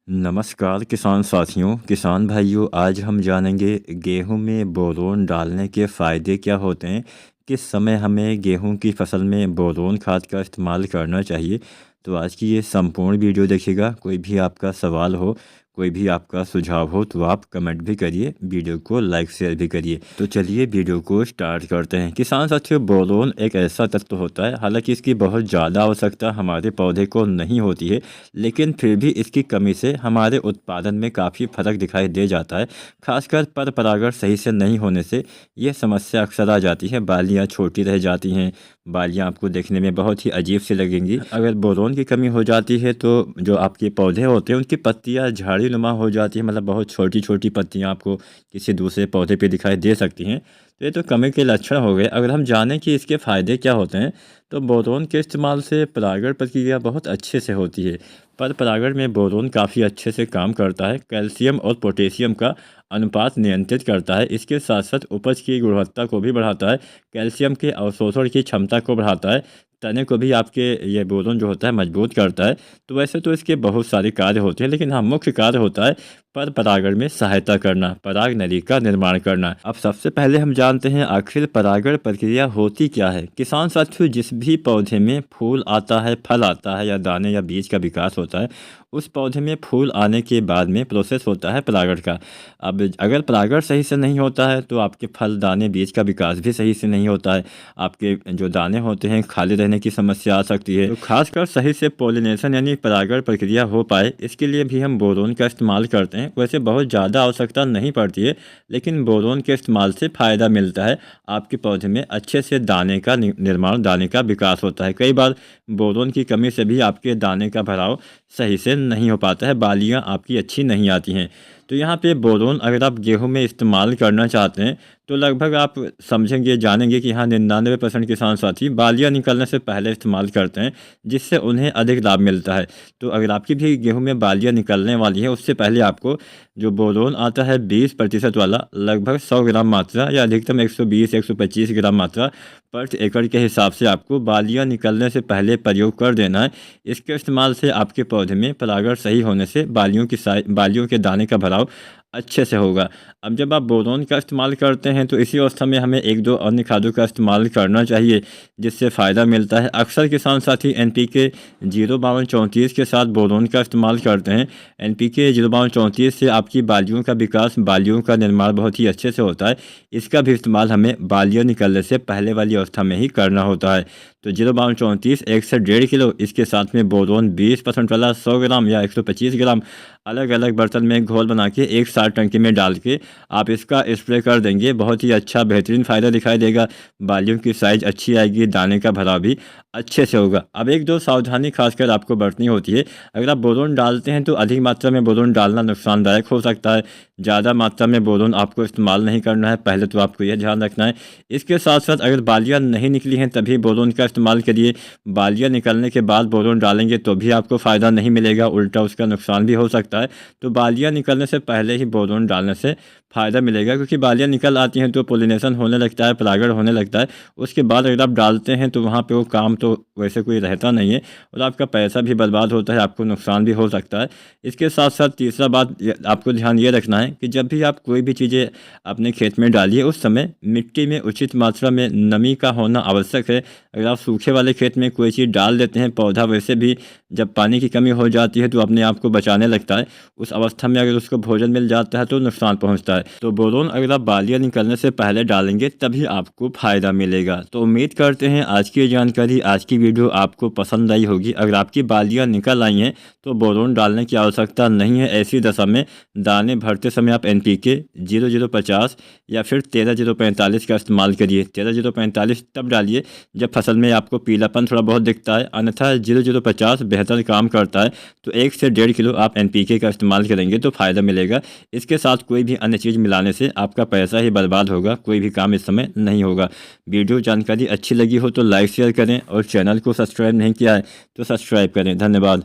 नमस्कार किसान साथियों, किसान भाइयों। आज हम जानेंगे गेहूं में बोरोन डालने के फ़ायदे क्या होते हैं, किस समय हमें गेहूं की फसल में बोरोन खाद का इस्तेमाल करना चाहिए। तो आज की ये संपूर्ण वीडियो देखिएगा। कोई भी आपका सवाल हो, कोई भी आपका सुझाव हो तो आप कमेंट भी करिए, वीडियो को लाइक शेयर भी करिए। तो चलिए वीडियो को स्टार्ट करते हैं। किसान साथियों, बोरोन एक ऐसा तत्व होता है, हालांकि इसकी बहुत ज़्यादा आवश्यकता हमारे पौधे को नहीं होती है, लेकिन फिर भी इसकी कमी से हमारे उत्पादन में काफ़ी फर्क दिखाई दे जाता है। खासकर पर परागण सही से नहीं होने से यह समस्या अक्सर आ जाती है। बालियाँ छोटी रह जाती हैं, बालियाँ आपको देखने में बहुत ही अजीब सी लगेंगी। अगर बोरोन की कमी हो जाती है तो जो आपके पौधे होते हैं उनकी पत्तियाँ झाड़ी नुमा हो जाती है, मतलब बहुत छोटी छोटी पत्तियाँ आपको किसी दूसरे पौधे पे दिखाई दे सकती हैं। तो ये तो कमी के लक्षण हो गए। अगर हम जानें कि इसके फ़ायदे क्या होते हैं, तो बोरोन के इस्तेमाल से परागण प्रक्रिया बहुत अच्छे से होती है। पर परागण में बोरोन काफ़ी अच्छे से काम करता है। कैल्शियम और पोटेशियम का अनुपात नियंत्रित करता है। इसके साथ साथ उपज की गुणवत्ता को भी बढ़ाता है। कैल्शियम के अवशोषण की क्षमता को बढ़ाता है। तने को भी आपके ये बोरोन जो होता है मजबूत करता है। तो वैसे तो इसके बहुत सारे कार्य होते हैं, लेकिन हाँ, मुख्य कार्य होता है पर परागण में सहायता करना, पराग नली का निर्माण करना। अब सबसे पहले हम जानते हैं आखिर परागण प्रक्रिया होती क्या है। किसान साथियों, जिस भी पौधे में फूल आता है, फल आता है या दाने या बीज का विकास होता है, उस पौधे में फूल आने के बाद में प्रोसेस होता है परागण का। अब अगर परागण सही से नहीं होता है तो आपके फल दाने बीज का विकास भी सही से नहीं होता है। आपके जो दाने होते हैं खाली रहने की समस्या आ सकती है। तो खासकर सही से पोलिनेशन यानी परागण प्रक्रिया हो पाए, इसके लिए भी हम बोरोन का इस्तेमाल करते हैं। वैसे बहुत ज़्यादा आवश्यकता नहीं पड़ती है, लेकिन बोरोन के इस्तेमाल से फ़ायदा मिलता है। आपके पौधे में अच्छे से दाने का निर्माण, दाने का विकास होता है। कई बार बोरोन की कमी से भी आपके दाने का भराव सही से नहीं हो पाता है, बालियाँ आपकी अच्छी नहीं आती हैं। तो यहाँ पे बोरोन अगर आप गेहूं में इस्तेमाल करना चाहते हैं तो लगभग आप समझेंगे, जानेंगे कि हाँ, 99% किसान साथी बालियाँ निकलने से पहले इस्तेमाल करते हैं, जिससे उन्हें अधिक लाभ मिलता है। तो अगर आपकी भी गेहूं में बालियाँ निकलने वाली है, उससे पहले आपको जो बोरोन आता है 20% वाला, लगभग 100 ग्राम मात्रा या अधिकतम 120-125 ग्राम मात्रा प्रति एकड़ के हिसाब से आपको बालियाँ निकलने से पहले प्रयोग कर देना है। इसके इस्तेमाल से आपके पौधे में परागण सही होने से बालियों के दाने का भराव अच्छे से होगा। अब जब आप बोरोन का इस्तेमाल करते हैं तो इसी अवस्था में हमें एक दो अन्य खादों का इस्तेमाल करना चाहिए, जिससे फ़ायदा मिलता है। अक्सर किसान साथी NPK 05234 के साथ बोरोन का इस्तेमाल करते हैं। NPK 05234 से आपकी बालियों का विकास, बालियों का निर्माण बहुत ही अच्छे से होता है। इसका भी इस्तेमाल हमें बालियाँ निकलने से पहले वाली अवस्था में ही करना होता है। तो 05234 1 से 1.5 किलो, इसके साथ में बोरोन 20% वाला 100 ग्राम या 125 ग्राम अलग अलग बर्तन में घोल बना के एक साथ टंकी में डाल के आप इसका स्प्रे कर देंगे। बहुत ही अच्छा बेहतरीन फ़ायदा दिखाई देगा। बालियों की साइज़ अच्छी आएगी, दाने का भराव भी अच्छे से होगा। अब एक दो सावधानी खासकर आपको बरतनी होती है। अगर आप बोरोन डालते हैं तो अधिक मात्रा में बोरोन डालना नुकसानदायक हो सकता है। ज़्यादा मात्रा में बोरोन आपको इस्तेमाल नहीं करना है, पहले तो आपको यह ध्यान रखना है। इसके साथ साथ अगर बालियाँ नहीं निकली हैं तभी बोरोन का इस्तेमाल करिए। बालियाँ निकलने के बाद बोरोन डालेंगे तो भी आपको फ़ायदा नहीं मिलेगा, उल्टा उसका नुकसान भी हो सकता है। तो बालियाँ निकलने से पहले ही बोरोन डालने से फ़ायदा मिलेगा, क्योंकि बालियाँ निकल आती हैं तो पोलिनेशन होने लगता है, परागण होने लगता है। उसके बाद अगर आप डालते हैं तो वहाँ पे वो काम तो वैसे कोई रहता नहीं है और आपका पैसा भी बर्बाद होता है, आपको नुकसान भी हो सकता है। इसके साथ साथ तीसरा बात आपको ध्यान ये रखना है कि जब भी आप कोई भी चीज़ें अपने खेत में डालिए, उस समय मिट्टी में उचित मात्रा में नमी का होना आवश्यक है। अगर आप सूखे वाले खेत में कोई चीज़ डाल देते हैं, पौधा वैसे भी जब पानी की कमी हो जाती है तो अपने आप को बचाने लगता है। उस अवस्था में अगर उसको भोजन मिल जाता है तो नुकसान पहुंचता है। तो बोरोन अगर आप बालियाँ निकलने से पहले डालेंगे तभी आपको फ़ायदा मिलेगा। तो उम्मीद करते हैं आज की जानकारी, आज की वीडियो आपको पसंद आई होगी। अगर आपकी बालियाँ निकल आई हैं तो बोरोन डालने की आवश्यकता नहीं है। ऐसी दशा में दाने भरते समय आप NPK 0050 या फिर 13045 का इस्तेमाल करिए। 13045 तब डालिए जब फसल में आपको पीलापन थोड़ा बहुत दिखता है, अन्यथा 0050 बेहतर काम करता है। तो 1 से 1.5 किलो आप NPK का इस्तेमाल करेंगे तो फ़ायदा मिलेगा। इसके साथ कोई भी अन्य चीज़ मिलाने से आपका पैसा ही बर्बाद होगा, कोई भी काम इस समय नहीं होगा। वीडियो जानकारी अच्छी लगी हो तो लाइक शेयर करें और चैनल को सब्सक्राइब नहीं किया है तो सब्सक्राइब करें। धन्यवाद।